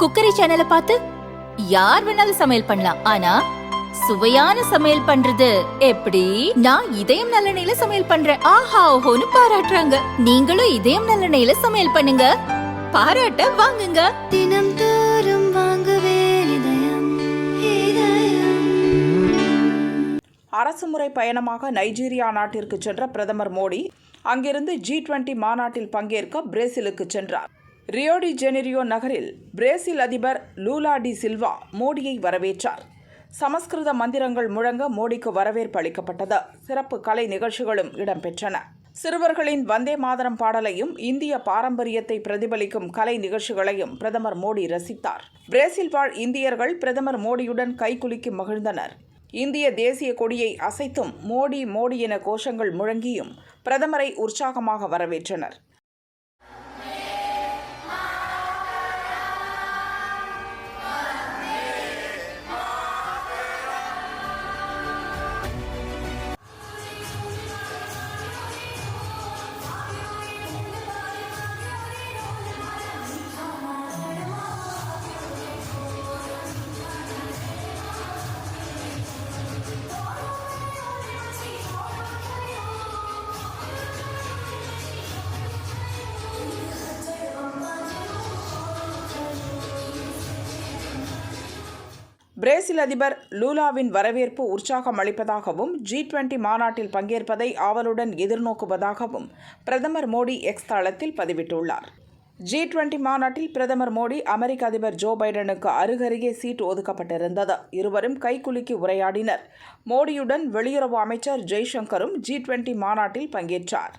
Cookery சேனலை பார்த்து யார் வேணாலும் சமையல் பண்ணலாம். ஆனா சுவையான சமையல் பண்றது எப்படி? நான் இதயம் நல்லெண்ணெயில சமையல் பண்றேன். ஆஹா ஓஹோன்னு பாராட்டுறாங்க. நீங்களும் இதயம் நல்லெண்ணெயில சமையல் பண்ணுங்க, பாராட்ட வாங்குங்க. தினம் தோறும் வாங்குவே இதயம். அரசுமுறை பயணமாக நைஜீரியா நாட்டிற்கு சென்ற பிரதமர் மோடி அங்கிருந்து G20 மாநாட்டில் பங்கேற்க பிரேசிலுக்கு சென்றார். ரியோ டி ஜெனிரியோ நகரில் பிரேசில் அதிபர் லூலா டி சில்வா மோடியை வரவேற்றார். சமஸ்கிருத மந்திரங்கள் முழங்க மோடிக்கு வரவேற்பு அளிக்கப்பட்டது. சிறப்பு கலை நிகழ்ச்சிகளும் இடம்பெற்றன. சிறுவர்களின் வந்தே மாதரம் பாடலையும் இந்திய பாரம்பரியத்தை பிரதிபலிக்கும் கலை நிகழ்ச்சிகளையும் பிரதமர் மோடி ரசித்தார். பிரேசில் வாழ் இந்தியர்கள் பிரதமர் மோடியுடன் கைகுலுக்கி மகிழ்ந்தனர். இந்திய தேசிய கொடியை அசைத்தும் மோடி மோடி என கோஷங்கள் முழங்கியும் பிரதமரை உற்சாகமாக வரவேற்றனர். பிரேசில் அதிபர் லூலாவின் வரவேற்பு உற்சாகம் அளிப்பதாகவும் G20 மாநாட்டில் பங்கேற்பதை ஆவலுடன் எதிர்நோக்குவதாகவும் பிரதமர் மோடி எக்ஸ் தளத்தில் பதிவிட்டுள்ளார். G20 மாநாட்டில் பிரதமர் மோடி அமெரிக்க அதிபர் ஜோ பைடனுக்கு அருகருகே சீட் ஒதுக்கப்பட்டிருந்தது. இருவரும் கைகுலுக்கி உரையாடினர். மோடியுடன் வெளியுறவு அமைச்சர் ஜெய்சங்கரும் G20 மாநாட்டில் பங்கேற்றார்.